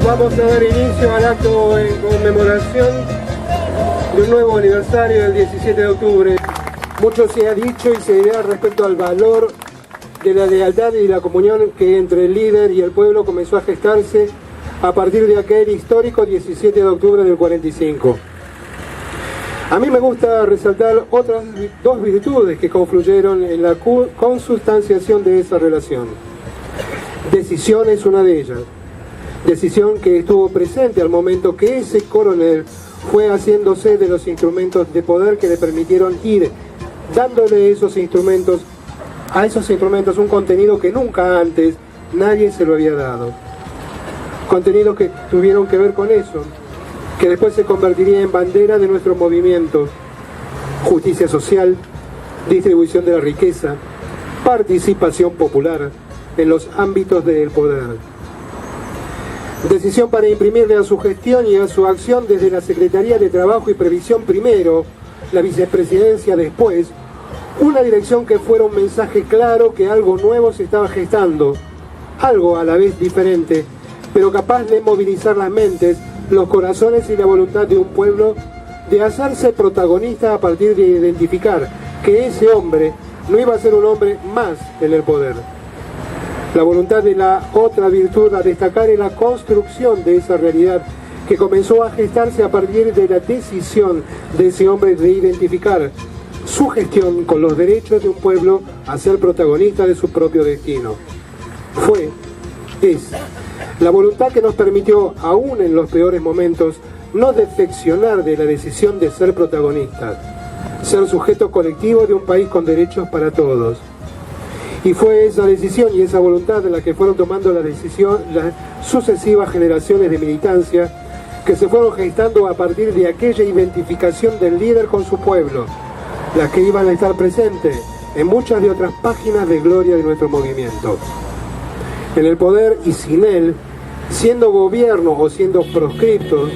Vamos a dar inicio al acto en conmemoración de un nuevo aniversario del 17 de octubre. Mucho se ha dicho y se dirá respecto al valor de la lealtad y la comunión que entre el líder y el pueblo comenzó a gestarse a partir de aquel histórico 17 de octubre del 45. A mí me gusta resaltar otras dos virtudes que confluyeron en la consustanciación de esa relación. Decisión es una de ellas. Decisión que estuvo presente al momento que ese coronel fue haciéndose de los instrumentos de poder que le permitieron ir dándole a esos instrumentos un contenido que nunca antes nadie se lo había dado. Contenidos que tuvieron que ver con eso, que después se convertiría en bandera de nuestro movimiento: justicia social, distribución de la riqueza, participación popular en los ámbitos del poder. Decisión para imprimirle a su gestión y a su acción desde la Secretaría de Trabajo y Previsión primero, la vicepresidencia después, una dirección que fuera un mensaje claro que algo nuevo se estaba gestando, algo a la vez diferente, pero capaz de movilizar las mentes, los corazones y la voluntad de un pueblo, de hacerse protagonista a partir de identificar que ese hombre no iba a ser un hombre más en el poder. La voluntad de la otra virtud a destacar es la construcción de esa realidad que comenzó a gestarse a partir de la decisión de ese hombre de identificar su gestión con los derechos de un pueblo a ser protagonista de su propio destino. Es la voluntad que nos permitió, aún en los peores momentos, no defeccionar de la decisión de ser protagonistas, ser sujeto colectivo de un país con derechos para todos. Y fue esa decisión y esa voluntad de la que fueron tomando las sucesivas generaciones de militancia que se fueron gestando a partir de aquella identificación del líder con su pueblo, las que iban a estar presentes en muchas de otras páginas de gloria de nuestro movimiento. En el poder y sin él, siendo gobierno o siendo proscriptos,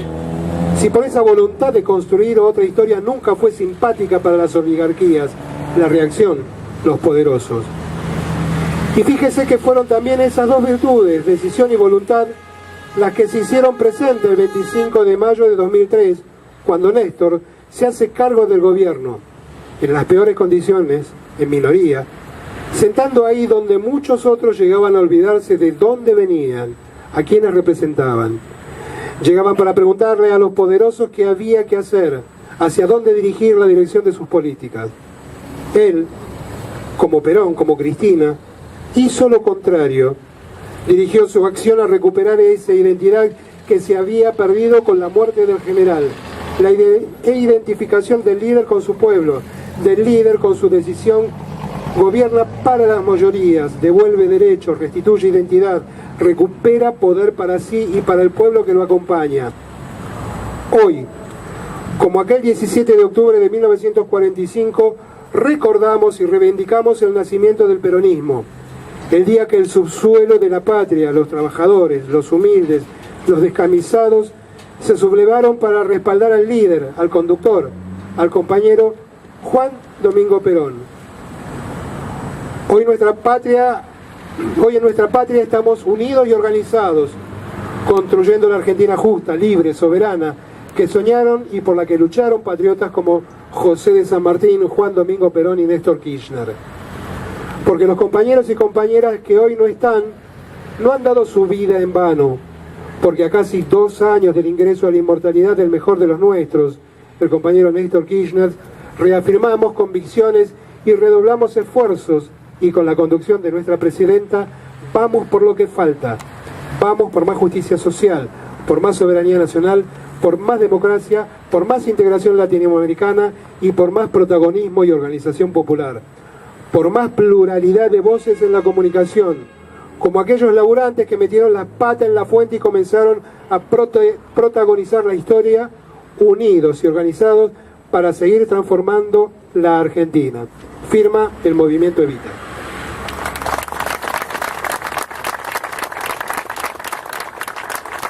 si por esa voluntad de construir otra historia nunca fue simpática para las oligarquías, la reacción, los poderosos. Y fíjese que fueron también esas dos virtudes, decisión y voluntad, las que se hicieron presentes el 25 de mayo de 2003, cuando Néstor se hace cargo del gobierno, en las peores condiciones, en minoría, sentando ahí donde muchos otros llegaban a olvidarse de dónde venían, a quienes representaban. Llegaban para preguntarle a los poderosos qué había que hacer, hacia dónde dirigir la dirección de sus políticas. Él, como Perón, como Cristina, hizo lo contrario. Dirigió su acción a recuperar esa identidad que se había perdido con la muerte del general, la identificación del líder con su pueblo, del líder con su decisión. Gobierna para las mayorías, devuelve derechos, restituye identidad, recupera poder para sí y para el pueblo que lo acompaña. Hoy, como aquel 17 de octubre de 1945, recordamos y reivindicamos el nacimiento del peronismo, el día que el subsuelo de la patria, los trabajadores, los humildes, los descamisados, se sublevaron para respaldar al líder, al conductor, al compañero Juan Domingo Perón. Hoy en nuestra patria estamos unidos y organizados, construyendo la Argentina justa, libre, soberana, que soñaron y por la que lucharon patriotas como José de San Martín, Juan Domingo Perón y Néstor Kirchner. Porque los compañeros y compañeras que hoy no están, no han dado su vida en vano, porque a casi 2 años del ingreso a la inmortalidad del mejor de los nuestros, el compañero Néstor Kirchner, reafirmamos convicciones y redoblamos esfuerzos, y con la conducción de nuestra presidenta, vamos por lo que falta, vamos por más justicia social, por más soberanía nacional, por más democracia, por más integración latinoamericana y por más protagonismo y organización popular, por más pluralidad de voces en la comunicación, como aquellos laburantes que metieron la pata en la fuente y comenzaron a protagonizar la historia, unidos y organizados para seguir transformando la Argentina. Firma el Movimiento Evita.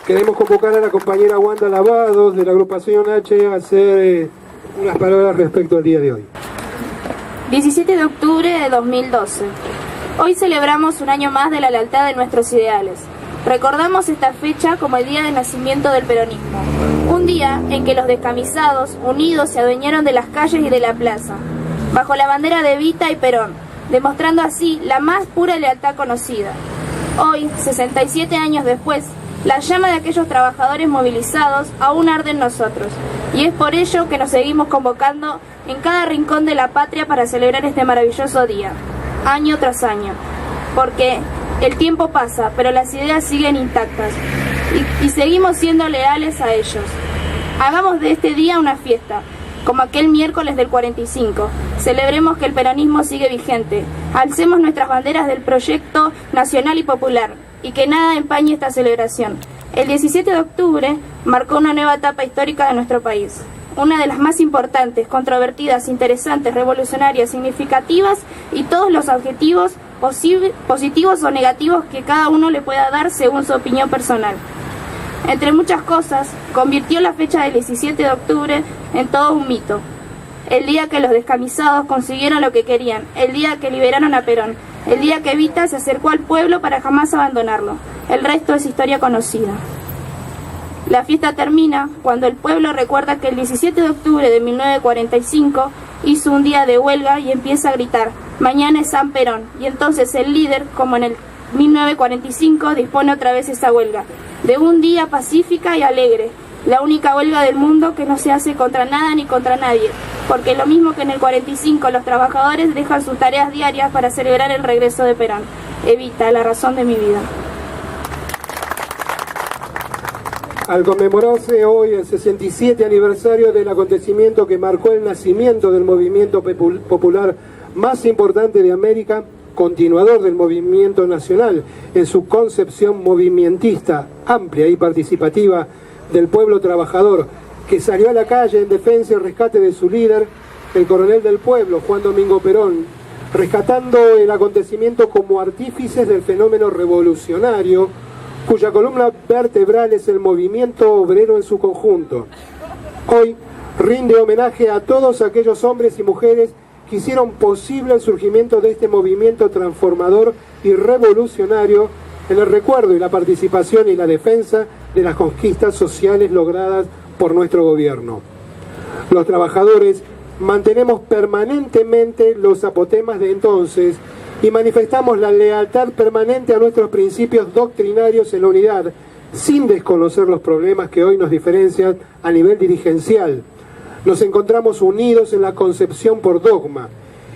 Queremos convocar a la compañera Wanda Lavados de la agrupación H a hacer unas palabras respecto al día de hoy. 17 de octubre de 2012. Hoy celebramos un año más de la lealtad de nuestros ideales. Recordamos esta fecha como el día del nacimiento del peronismo, un día en que los descamisados, unidos, se adueñaron de las calles y de la plaza, bajo la bandera de Evita y Perón, demostrando así la más pura lealtad conocida. Hoy, 67 años después, la llama de aquellos trabajadores movilizados aún arde en nosotros, y es por ello que nos seguimos convocando en cada rincón de la patria para celebrar este maravilloso día, año tras año, porque el tiempo pasa, pero las ideas siguen intactas, y seguimos siendo leales a ellos. Hagamos de este día una fiesta, como aquel miércoles del 45. Celebremos que el peronismo sigue vigente. Alcemos nuestras banderas del proyecto nacional y popular, y que nada empañe esta celebración. El 17 de octubre marcó una nueva etapa histórica de nuestro país. Una de las más importantes, controvertidas, interesantes, revolucionarias, significativas y todos los objetivos positivos o negativos que cada uno le pueda dar según su opinión personal. Entre muchas cosas, convirtió la fecha del 17 de octubre en todo un mito. El día que los descamisados consiguieron lo que querían, el día que liberaron a Perón, el día que Evita se acercó al pueblo para jamás abandonarlo. El resto es historia conocida. La fiesta termina cuando el pueblo recuerda que el 17 de octubre de 1945 hizo un día de huelga y empieza a gritar: mañana es San Perón. Y entonces el líder, como en el 1945, dispone otra vez esa huelga, de un día pacífica y alegre, la única huelga del mundo que no se hace contra nada ni contra nadie, porque lo mismo que en el 45 los trabajadores dejan sus tareas diarias para celebrar el regreso de Perón. Evita, la razón de mi vida. Al conmemorarse hoy el 67 aniversario del acontecimiento que marcó el nacimiento del movimiento popular más importante de América, continuador del movimiento nacional en su concepción movimentista, amplia y participativa del pueblo trabajador, que salió a la calle en defensa y rescate de su líder, el coronel del pueblo, Juan Domingo Perón, rescatando el acontecimiento como artífices del fenómeno revolucionario, cuya columna vertebral es el movimiento obrero en su conjunto. Hoy rinde homenaje a todos aquellos hombres y mujeres que hicieron posible el surgimiento de este movimiento transformador y revolucionario en el recuerdo y la participación y la defensa de las conquistas sociales logradas por nuestro gobierno. Los trabajadores mantenemos permanentemente los apotemas de entonces y manifestamos la lealtad permanente a nuestros principios doctrinarios en la unidad, sin desconocer los problemas que hoy nos diferencian a nivel dirigencial. Nos encontramos unidos en la concepción por dogma.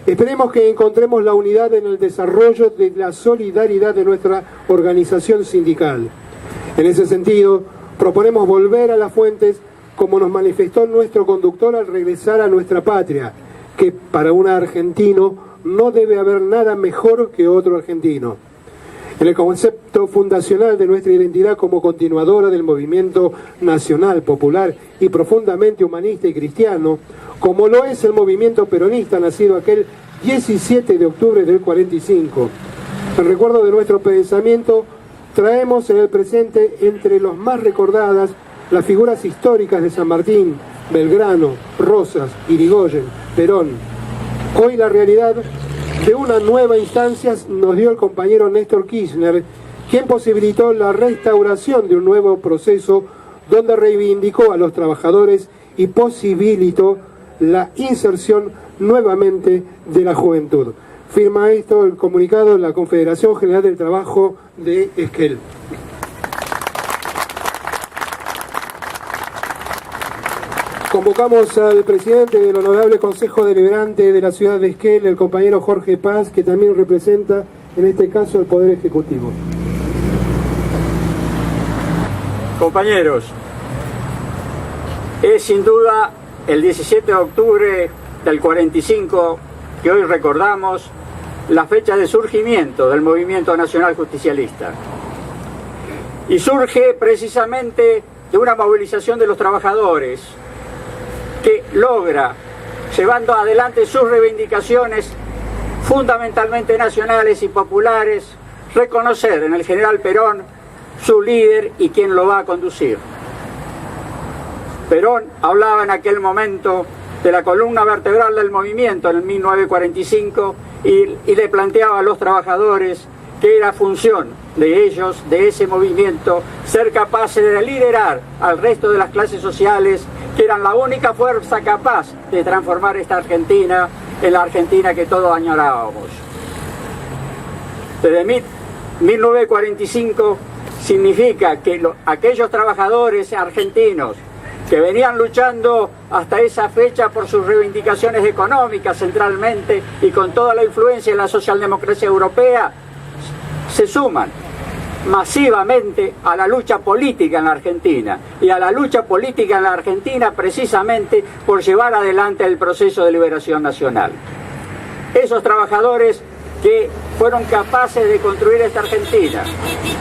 Esperemos que encontremos la unidad en el desarrollo de la solidaridad de nuestra organización sindical. En ese sentido, proponemos volver a las fuentes como nos manifestó nuestro conductor al regresar a nuestra patria, que para un argentino no debe haber nada mejor que otro argentino. En el concepto fundacional de nuestra identidad como continuadora del movimiento nacional, popular y profundamente humanista y cristiano, como lo es el movimiento peronista nacido aquel 17 de octubre del 45. En recuerdo de nuestro pensamiento, traemos en el presente entre los más recordadas las figuras históricas de San Martín, Belgrano, Rosas, Irigoyen, Perón. Hoy la realidad de una nueva instancia nos dio el compañero Néstor Kirchner, quien posibilitó la restauración de un nuevo proceso donde reivindicó a los trabajadores y posibilitó la inserción nuevamente de la juventud. Firma esto el comunicado de la Confederación General del Trabajo de Esquel. Convocamos al presidente del Honorable Consejo Deliberante de la ciudad de Esquel, el compañero Jorge Paz, que también representa en este caso el Poder Ejecutivo. Compañeros, es sin duda el 17 de octubre del 45 que hoy recordamos la fecha de surgimiento del Movimiento Nacional Justicialista. Y surge precisamente de una movilización de los trabajadores que logra, llevando adelante sus reivindicaciones fundamentalmente nacionales y populares, reconocer en el general Perón su líder y quien lo va a conducir. Perón hablaba en aquel momento de la columna vertebral del movimiento en el 1945 y le planteaba a los trabajadores que era función de ellos, de ese movimiento, ser capaces de liderar al resto de las clases sociales, que eran la única fuerza capaz de transformar esta Argentina en la Argentina que todos añorábamos. Desde 1945 significa que aquellos trabajadores argentinos que venían luchando hasta esa fecha por sus reivindicaciones económicas centralmente y con toda la influencia de la socialdemocracia europea, se suman masivamente a la lucha política en la Argentina, y a la lucha política en la Argentina precisamente por llevar adelante el proceso de liberación nacional. Esos trabajadores que fueron capaces de construir esta Argentina,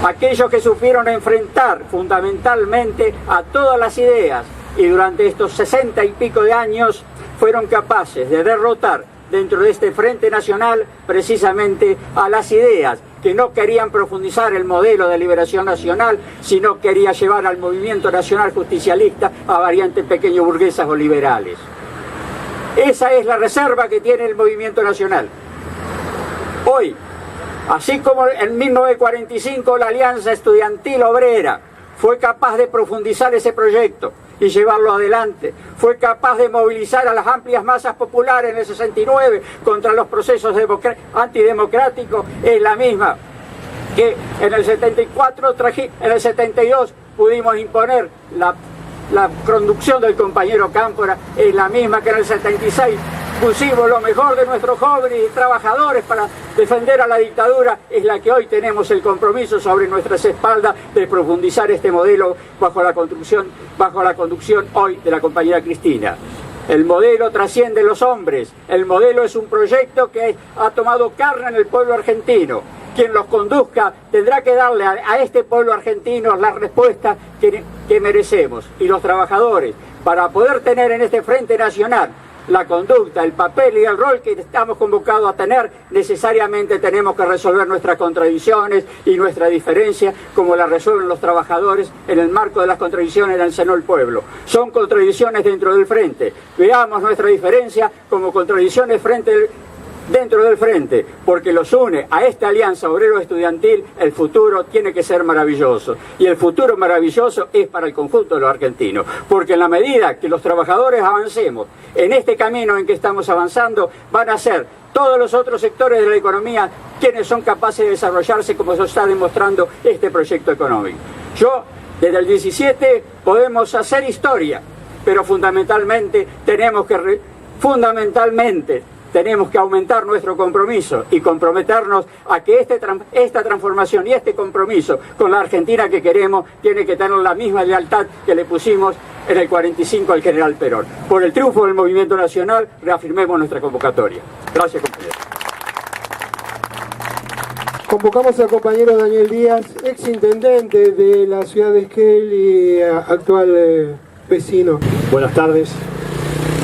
aquellos que supieron enfrentar fundamentalmente a todas las ideas, y durante estos 60 y pico de años fueron capaces de derrotar dentro de este Frente Nacional precisamente a las ideas que no querían profundizar el modelo de liberación nacional, sino quería llevar al movimiento nacional justicialista a variantes pequeño burguesas o liberales. Esa es la reserva que tiene el movimiento nacional. Hoy, así como en 1945 la Alianza Estudiantil Obrera fue capaz de profundizar ese proyecto y llevarlo adelante, fue capaz de movilizar a las amplias masas populares en el 69 contra los procesos antidemocráticos, es la misma que en el 74, en el 72 pudimos imponer la conducción del compañero Cámpora, es la misma que en el 76 pusimos lo mejor de nuestros jóvenes y trabajadores para defender a la dictadura, es la que hoy tenemos el compromiso sobre nuestras espaldas de profundizar este modelo bajo la conducción hoy de la compañera Cristina. El modelo trasciende los hombres, el modelo es un proyecto que ha tomado carne en el pueblo argentino. Quien los conduzca tendrá que darle a este pueblo argentino la respuesta que merecemos. Y los trabajadores, para poder tener en este Frente Nacional la conducta, el papel y el rol que estamos convocados a tener, necesariamente tenemos que resolver nuestras contradicciones y nuestra diferencia como la resuelven los trabajadores en el marco de las contradicciones del seno del pueblo. Son contradicciones dentro del Frente. Veamos nuestra diferencia como contradicciones dentro del Frente, porque los une a esta alianza obrero-estudiantil. El futuro tiene que ser maravilloso, y el futuro maravilloso es para el conjunto de los argentinos, porque en la medida que los trabajadores avancemos en este camino en que estamos avanzando, van a ser todos los otros sectores de la economía quienes son capaces de desarrollarse como se está demostrando este proyecto económico. Desde el 17 podemos hacer historia, pero fundamentalmente tenemos que aumentar nuestro compromiso y comprometernos a que esta transformación y este compromiso con la Argentina que queremos tiene que tener la misma lealtad que le pusimos en el 45 al general Perón. Por el triunfo del movimiento nacional, reafirmemos nuestra convocatoria. Gracias, compañeros. Convocamos al compañero Daniel Díaz, ex intendente de la ciudad de Esquel y actual vecino. Buenas tardes,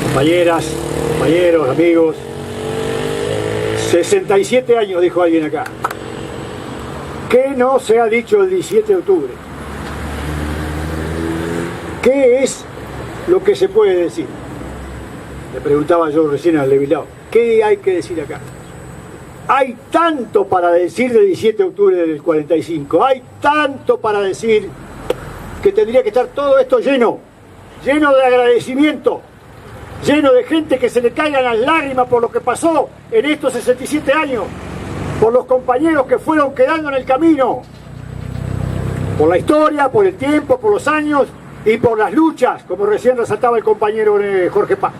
compañeras, compañeros, amigos. 67 años, dijo alguien acá. ¿Qué no se ha dicho el 17 de octubre? ¿Qué es lo que se puede decir? Le preguntaba yo recién al Levilao. ¿Qué hay que decir acá? Hay tanto para decir del 17 de octubre del 45. Hay tanto para decir que tendría que estar todo esto lleno de agradecimiento, lleno de gente que se le caigan las lágrimas por lo que pasó en estos 67 años, por los compañeros que fueron quedando en el camino, por la historia, por el tiempo, por los años y por las luchas, como recién resaltaba el compañero Jorge Paz.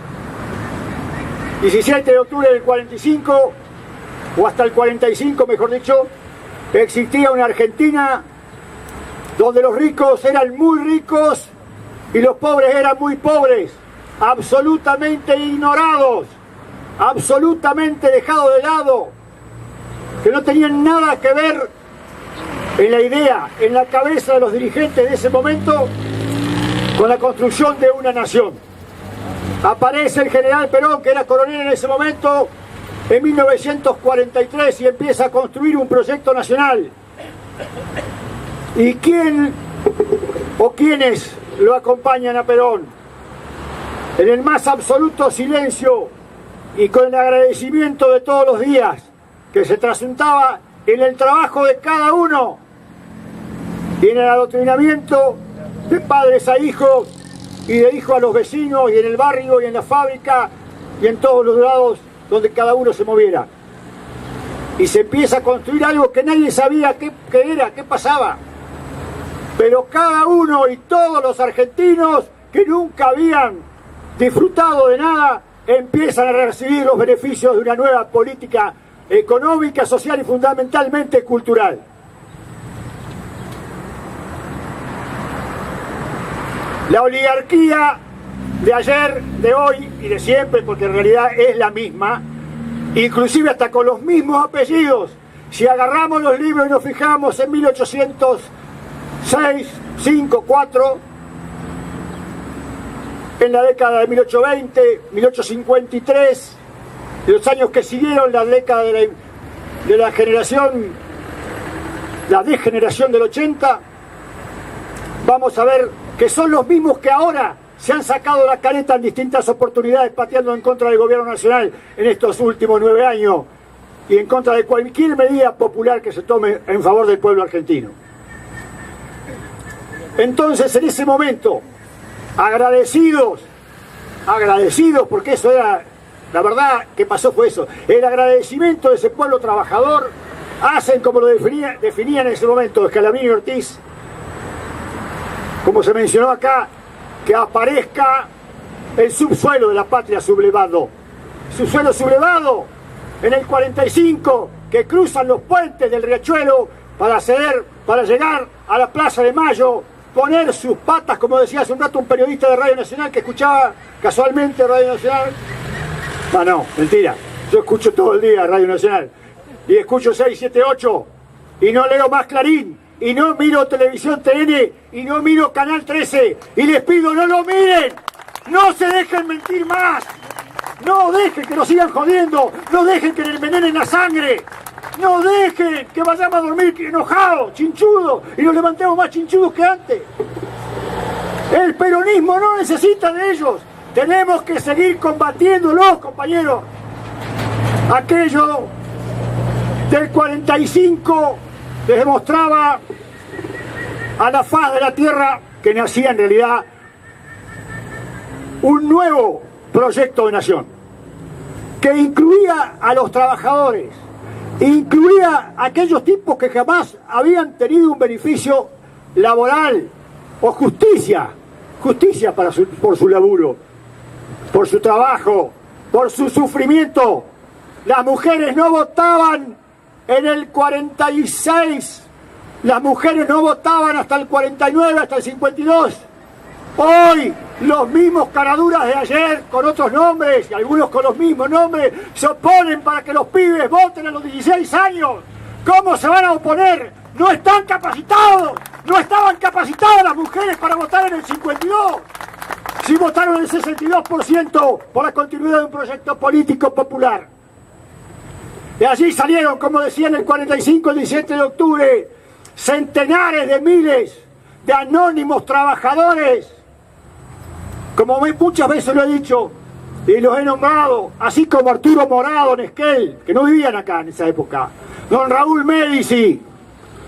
17 de octubre del 45, o hasta el 45 mejor dicho, existía una Argentina donde los ricos eran muy ricos y los pobres eran muy pobres, absolutamente ignorados, absolutamente dejados de lado, que no tenían nada que ver en la idea, en la cabeza de los dirigentes de ese momento, con la construcción de una nación. Aparece el general Perón, que era coronel en ese momento, en 1943, y empieza a construir un proyecto nacional. ¿Y quién o quiénes lo acompañan a Perón? En el más absoluto silencio y con el agradecimiento de todos los días, que se trasuntaba en el trabajo de cada uno y en el adoctrinamiento de padres a hijos y de hijos a los vecinos y en el barrio y en la fábrica y en todos los lados donde cada uno se moviera. Y se empieza a construir algo que nadie sabía qué era, qué pasaba. Pero cada uno y todos los argentinos que nunca habían disfrutado de nada empiezan a recibir los beneficios de una nueva política económica, social y fundamentalmente cultural. La oligarquía de ayer, de hoy y de siempre, porque en realidad es la misma, inclusive hasta con los mismos apellidos. Si agarramos los libros y nos fijamos en 1806, 5, 4, en la década de 1820, 1853, los años que siguieron la década de la generación, la degeneración del 80, vamos a ver que son los mismos que ahora se han sacado la careta en distintas oportunidades pateando en contra del gobierno nacional en estos últimos 9 años y en contra de cualquier medida popular que se tome en favor del pueblo argentino. Entonces, en ese momento, agradecidos, porque eso era, la verdad que pasó fue eso, el agradecimiento de ese pueblo trabajador, hacen como lo definían en ese momento Scalabrini y Ortiz, como se mencionó acá, que aparezca el subsuelo de la patria sublevado. Subsuelo sublevado en el 45, que cruzan los puentes del riachuelo para llegar a la Plaza de Mayo, poner sus patas, como decía hace un rato un periodista de Radio Nacional que escuchaba casualmente Radio Nacional. No, mentira, yo escucho todo el día Radio Nacional, y escucho 6, 7, 8, y no leo más Clarín, y no miro Televisión TN, y no miro Canal 13, y les pido no lo miren, no se dejen mentir más, no dejen que nos sigan jodiendo, no dejen que nos envenenen la sangre, no dejen que vayamos a dormir enojados, chinchudos, y nos levantemos más chinchudos que antes. El peronismo no necesita de ellos, tenemos que seguir combatiéndolos, compañeros. Aquello del 45 les demostraba a la faz de la tierra que nacía en realidad un nuevo proyecto de nación, que incluía a los trabajadores, incluía a aquellos tipos que jamás habían tenido un beneficio laboral o justicia por su laburo, por su trabajo, por su sufrimiento. Las mujeres no votaban en el 46, las mujeres no votaban hasta el 49, hasta el 52. Hoy los mismos caraduras de ayer, con otros nombres, y algunos con los mismos nombres, se oponen para que los pibes voten a los 16 años. ¿Cómo se van a oponer? No están capacitados, no estaban capacitadas las mujeres para votar en el 52. Sí votaron el 62% por la continuidad de un proyecto político popular. Y allí salieron, como decía en el 45, el 17 de octubre, centenares de miles de anónimos trabajadores, como muchas veces lo he dicho y los he nombrado, así como Arturo Morado en Esquel, que no vivían acá en esa época, don Raúl Medici,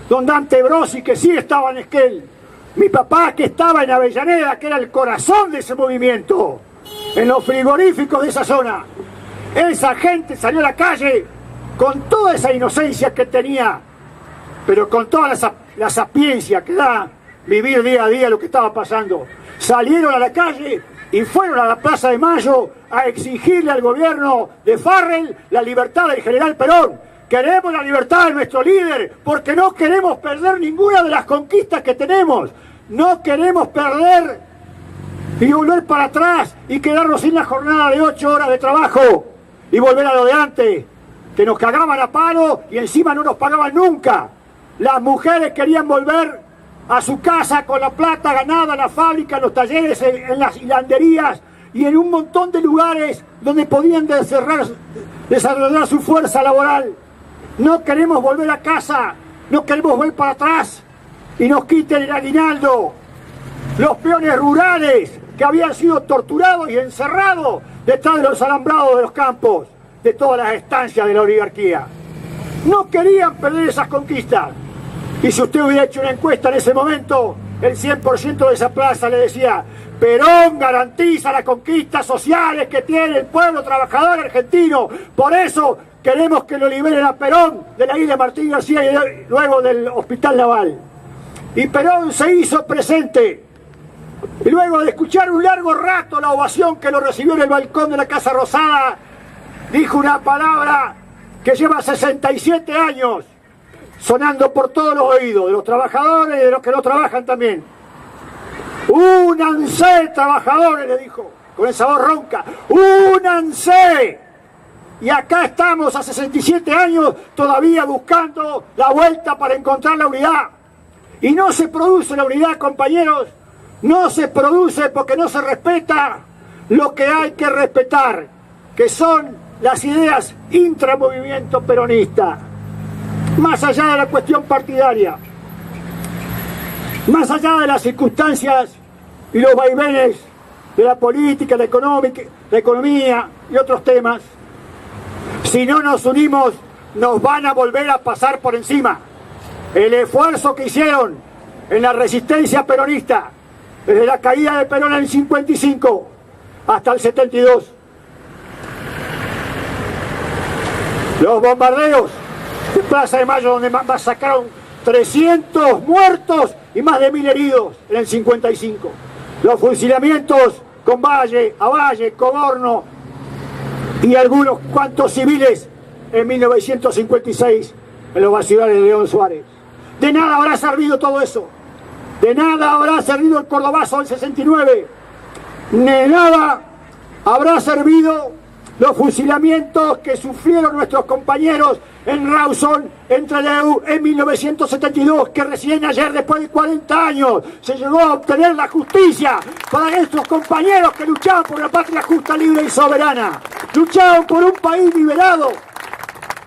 don Dante Brosi, que sí estaba en Esquel, mi papá que estaba en Avellaneda, que era el corazón de ese movimiento, en los frigoríficos de esa zona. Esa gente salió a la calle con toda esa inocencia que tenía, pero con toda la sapiencia que da vivir día a día lo que estaba pasando. Salieron a la calle y fueron a la Plaza de Mayo a exigirle al gobierno de Farrell la libertad del general Perón. Queremos la libertad de nuestro líder porque no queremos perder ninguna de las conquistas que tenemos. No queremos perder y volver para atrás y quedarnos sin la jornada de 8 horas de trabajo y volver a lo de antes, que nos cagaban a palo y encima no nos pagaban nunca. Las mujeres querían volver a su casa con la plata ganada en la fábrica, en los talleres, en las hilanderías y en un montón de lugares donde podían desarrollar su fuerza laboral. No queremos volver a casa, no queremos volver para atrás y nos quiten el aguinaldo. Los peones rurales que habían sido torturados y encerrados detrás de los alambrados de los campos, de todas las estancias de la oligarquía. No querían perder esas conquistas. Y si usted hubiera hecho una encuesta en ese momento, el 100% de esa plaza le decía: Perón garantiza las conquistas sociales que tiene el pueblo trabajador argentino. Por eso queremos que lo liberen a Perón de la isla Martín García y luego del Hospital Naval. Y Perón se hizo presente. Y luego de escuchar un largo rato la ovación que lo recibió en el balcón de la Casa Rosada, dijo una palabra que lleva 67 años sonando por todos los oídos, de los trabajadores y de los que no trabajan también. ¡Únanse, trabajadores!, le dijo, con esa voz ronca. ¡Únanse! Y acá estamos a 67 años todavía buscando la vuelta para encontrar la unidad. Y no se produce la unidad, compañeros. No se produce porque no se respeta lo que hay que respetar, que son las ideas intramovimiento peronista. Más allá de la cuestión partidaria, más allá de las circunstancias y los vaivenes de la política, la economía y otros temas, si no nos unimos, nos van a volver a pasar por encima. El esfuerzo que hicieron en la resistencia peronista, desde la caída de Perón en el 55 hasta el 72. Los bombardeos de Plaza de Mayo, donde masacraron 300 muertos y más de 1000 heridos en el 55. Los fusilamientos con Valle, Avalle, Coborno y algunos cuantos civiles en 1956 en los basureros de León Suárez. De nada habrá servido todo eso. De nada habrá servido el Cordobazo del 69. De nada habrá servido los fusilamientos que sufrieron nuestros compañeros en Rawson, en Trelew, en 1972, que recién ayer, después de 40 años, se llegó a obtener la justicia para estos compañeros que luchaban por una patria justa, libre y soberana. Luchaban por un país liberado.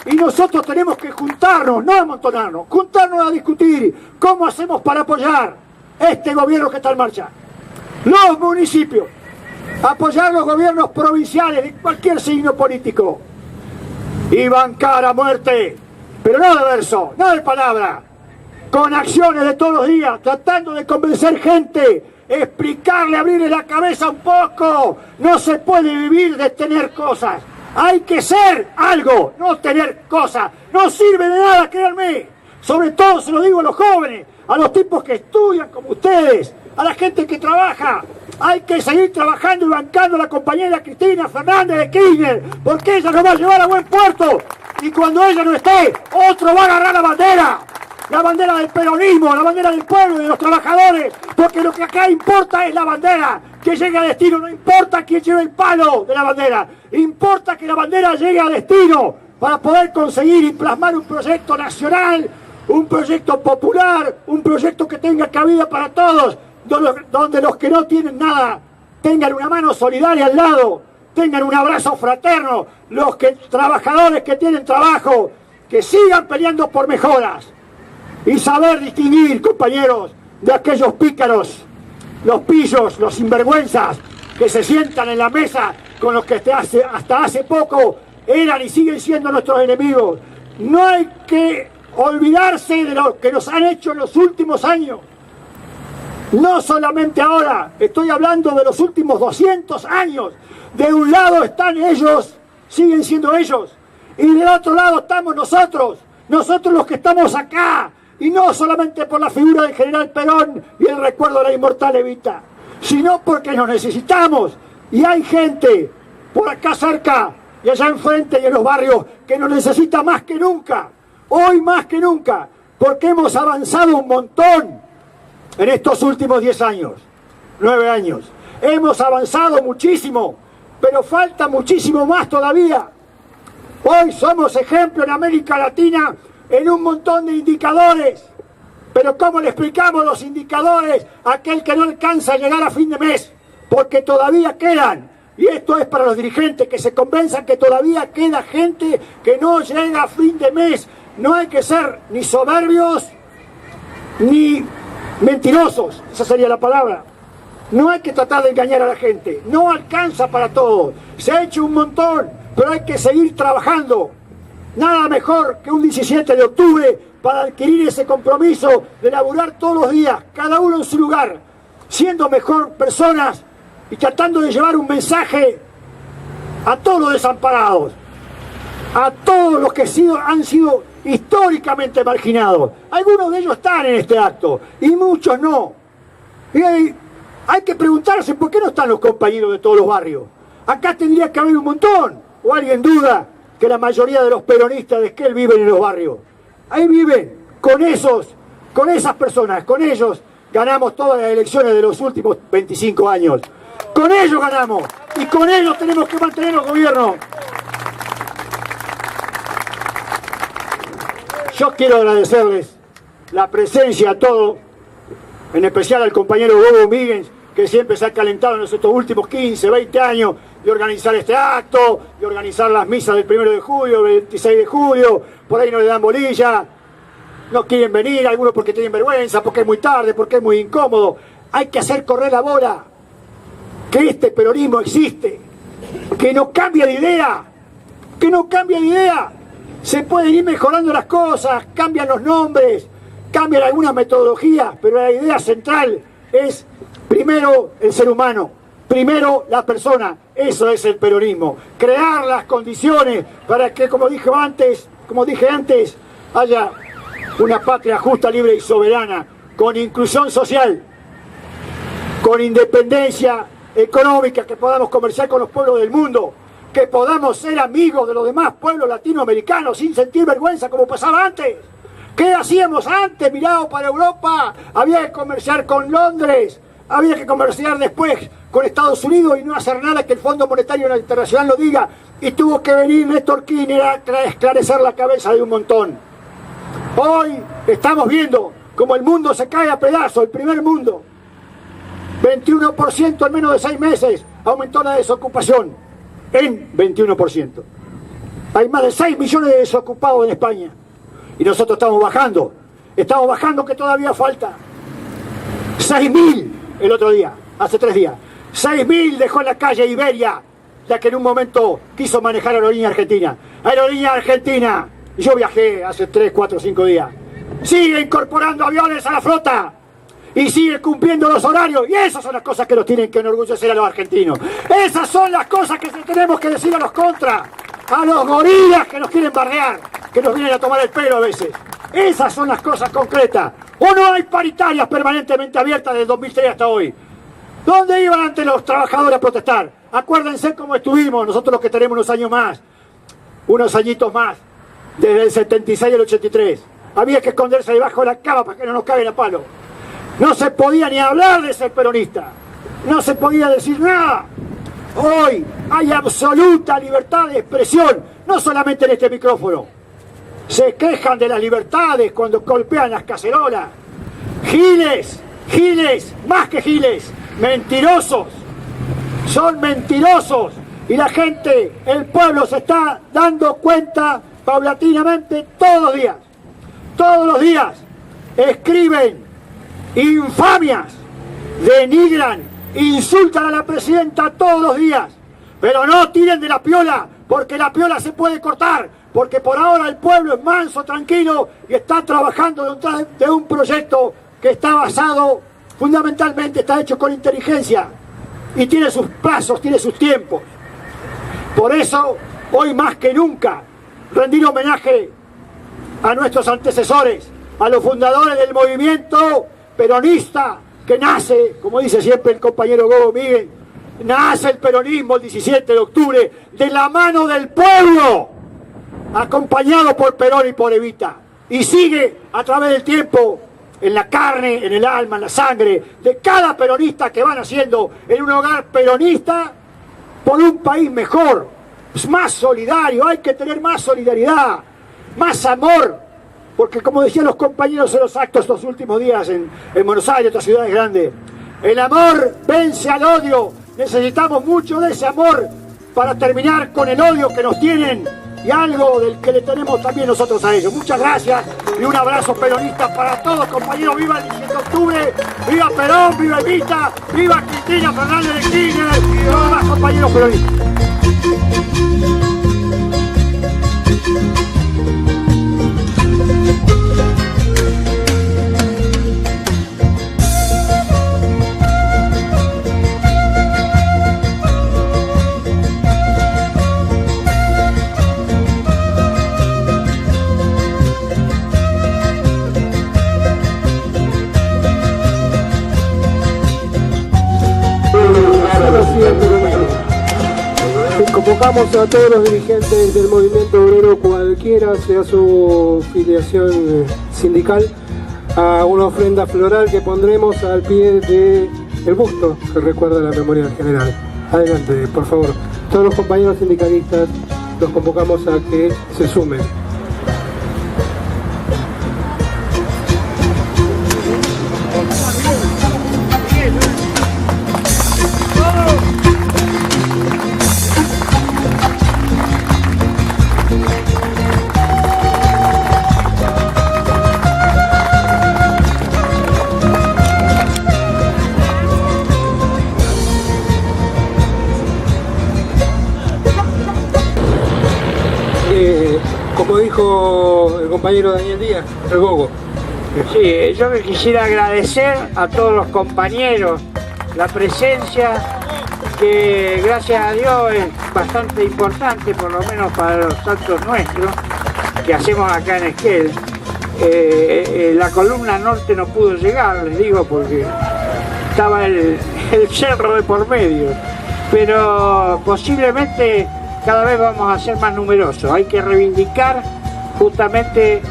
Y nosotros tenemos que juntarnos, no amontonarnos, juntarnos a discutir cómo hacemos para apoyar este gobierno que está en marcha. Los municipios, apoyar los gobiernos provinciales de cualquier signo político y bancar a muerte, pero no de verso, no de palabra, con acciones de todos los días, tratando de convencer gente, explicarle, abrirle la cabeza un poco. No se puede vivir de tener cosas. Hay que ser algo, no tener cosas. No sirve de nada, créanme. Sobre todo se lo digo a los jóvenes, a los tipos que estudian como ustedes, a la gente que trabaja. Hay que seguir trabajando y bancando a la compañera Cristina Fernández de Kirchner, porque ella nos va a llevar a buen puerto. Y cuando ella no esté, otro va a agarrar la bandera del peronismo, la bandera del pueblo y de los trabajadores, porque lo que acá importa es la bandera, que llegue a destino. No importa quién lleve el palo de la bandera, importa que la bandera llegue a destino para poder conseguir y plasmar un proyecto nacional, un proyecto popular, un proyecto que tenga cabida para todos, donde los que no tienen nada tengan una mano solidaria al lado, tengan un abrazo fraterno, los trabajadores que tienen trabajo, que sigan peleando por mejoras. Y saber distinguir, compañeros, de aquellos pícaros, los pillos, los sinvergüenzas, que se sientan en la mesa con los que hasta hace poco eran y siguen siendo nuestros enemigos. No hay que olvidarse de lo que nos han hecho en los últimos años. No solamente ahora, estoy hablando de los últimos 200 años. De un lado están ellos, siguen siendo ellos, y del otro lado estamos nosotros los que estamos acá. Y no solamente por la figura del general Perón y el recuerdo de la inmortal Evita, sino porque nos necesitamos. Y hay gente por acá cerca y allá enfrente y en los barrios que nos necesita más que nunca. Hoy más que nunca, porque hemos avanzado un montón en estos últimos 10 años, 9 años. Hemos avanzado muchísimo, pero falta muchísimo más todavía. Hoy somos ejemplo en América Latina en un montón de indicadores, pero ¿cómo le explicamos los indicadores a aquel que no alcanza a llegar a fin de mes? Porque todavía quedan, y esto es para los dirigentes, que se convenzan que todavía queda gente que no llega a fin de mes. No hay que ser ni soberbios ni mentirosos, esa sería la palabra. No hay que tratar de engañar a la gente, no alcanza para todo. Se ha hecho un montón, pero hay que seguir trabajando. Nada mejor que un 17 de octubre para adquirir ese compromiso de laburar todos los días, cada uno en su lugar, siendo mejor personas y tratando de llevar un mensaje a todos los desamparados, a todos los que han sido históricamente marginados. Algunos de ellos están en este acto y muchos no. Y hay que preguntarse por qué no están los compañeros de todos los barrios. Acá tendría que haber un montón. ¿O alguien duda que la mayoría de los peronistas de Esquel viven en los barrios? Ahí viven, con esas personas, con ellos ganamos todas las elecciones de los últimos 25 años. Con ellos ganamos y con ellos tenemos que mantener el gobierno. Yo quiero agradecerles la presencia a todos, en especial al compañero Bobo Míguez, que siempre se ha calentado en estos últimos 15, 20 años de organizar este acto, de organizar las misas del 1 de julio, del 26 de julio, por ahí no le dan bolilla, no quieren venir, algunos porque tienen vergüenza, porque es muy tarde, porque es muy incómodo. Hay que hacer correr la bola, que este peronismo existe, que no cambia de idea, que no cambia de idea. Se pueden ir mejorando las cosas, cambian los nombres, cambian algunas metodologías, pero la idea central es primero el ser humano, primero la persona. Eso es el peronismo, crear las condiciones para que, como dije antes, haya una patria justa, libre y soberana, con inclusión social, con independencia económica, que podamos comerciar con los pueblos del mundo, que podamos ser amigos de los demás pueblos latinoamericanos sin sentir vergüenza como pasaba antes. ¿Qué hacíamos antes? Mirado para Europa, había que comerciar con Londres, había que comerciar después con Estados Unidos y no hacer nada que el Fondo Monetario Internacional lo diga, y tuvo que venir Néstor Kirchner a esclarecer la cabeza de un montón. Hoy estamos viendo como el mundo se cae a pedazos, el primer mundo. 21% en menos de 6 meses aumentó la desocupación, en 21%. Hay más de 6 millones de desocupados en España y nosotros estamos bajando que todavía falta. 6.000 el otro día, hace 3 días. 6.000 dejó en la calle Iberia, la que en un momento quiso manejar Aerolínea Argentina. Aerolínea Argentina, yo viajé hace 3, 4, 5 días. Sigue incorporando aviones a la flota y sigue cumpliendo los horarios, y esas son las cosas que nos tienen que enorgullecer a los argentinos. Esas son las cosas que tenemos que decir a los contras, a los gorilas que nos quieren bardear, que nos vienen a tomar el pelo a veces. Esas son las cosas concretas. ¿O no hay paritarias permanentemente abiertas desde 2003 hasta hoy? ¿Dónde iban antes los trabajadores a protestar? Acuérdense cómo estuvimos, nosotros los que tenemos unos años más, unos añitos más, desde el 76 al 83. Había que esconderse debajo de la cama para que no nos caigan a palo. No se podía ni hablar de ser peronista, no se podía decir nada. Hoy hay absoluta libertad de expresión, no solamente en este micrófono. Se quejan de las libertades cuando golpean las cacerolas. Giles, más que giles, mentirosos, son mentirosos. Y la gente, el pueblo se está dando cuenta paulatinamente todos los días. Escriben infamias, denigran, insultan a la presidenta todos los días, pero no tiren de la piola, porque la piola se puede cortar, porque por ahora el pueblo es manso, tranquilo, y está trabajando detrás de un proyecto que está basado, fundamentalmente está hecho con inteligencia, y tiene sus plazos, tiene sus tiempos. Por eso, hoy más que nunca, rendir homenaje a nuestros antecesores, a los fundadores del movimiento peronista que nace, como dice siempre el compañero Bobo Míguez, nace el peronismo el 17 de octubre de la mano del pueblo, acompañado por Perón y por Evita, y sigue a través del tiempo en la carne, en el alma, en la sangre de cada peronista que van haciendo en un hogar peronista por un país mejor, más solidario. Hay que tener más solidaridad, más amor. Porque como decían los compañeros en los actos estos últimos días en Buenos Aires y otras ciudades grandes, el amor vence al odio. Necesitamos mucho de ese amor para terminar con el odio que nos tienen y algo del que le tenemos también nosotros a ellos. Muchas gracias y un abrazo peronista para todos, compañeros. Viva el 17 de octubre, viva Perón, viva Evita, viva Cristina Fernández de Kirchner y los demás compañeros peronistas. Convocamos a todos los dirigentes del movimiento obrero, cualquiera sea su filiación sindical, a una ofrenda floral que pondremos al pie del busto que recuerda la memoria del general. Adelante, por favor. Todos los compañeros sindicalistas los convocamos a que se sumen. Como dijo el compañero Daniel Díaz, el Gogo. Sí, yo que quisiera agradecer a todos los compañeros la presencia, que gracias a Dios es bastante importante, por lo menos para los actos nuestros que hacemos acá en Esquel. La columna norte no pudo llegar, les digo, porque estaba el cerro de por medio, pero posiblemente cada vez vamos a ser más numerosos. Hay que reivindicar justamente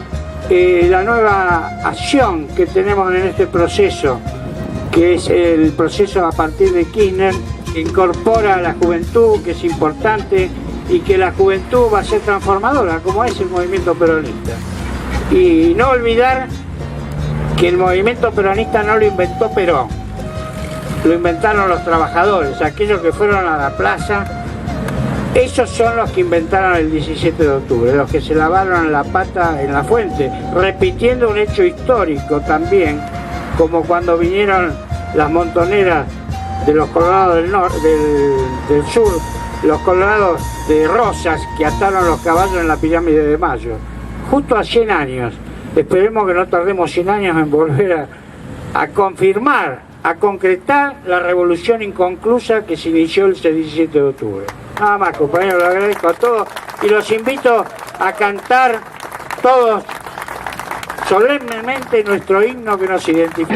la nueva acción que tenemos en este proceso, que es el proceso a partir de Kirchner, que incorpora a la juventud, que es importante, y que la juventud va a ser transformadora, como es el movimiento peronista. Y no olvidar que el movimiento peronista no lo inventó Perón, lo inventaron los trabajadores, aquellos que fueron a la plaza. Esos son los que inventaron el 17 de octubre, los que se lavaron la pata en la fuente, repitiendo un hecho histórico también, como cuando vinieron las montoneras de los colorados del sur, los colorados de Rosas, que ataron los caballos en la pirámide de Mayo, justo a 100 años. Esperemos que no tardemos 100 años en volver a confirmar, a concretar la revolución inconclusa que se inició el 17 de octubre. Nada más, compañeros, lo agradezco a todos y los invito a cantar todos solemnemente nuestro himno que nos identifica.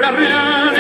La real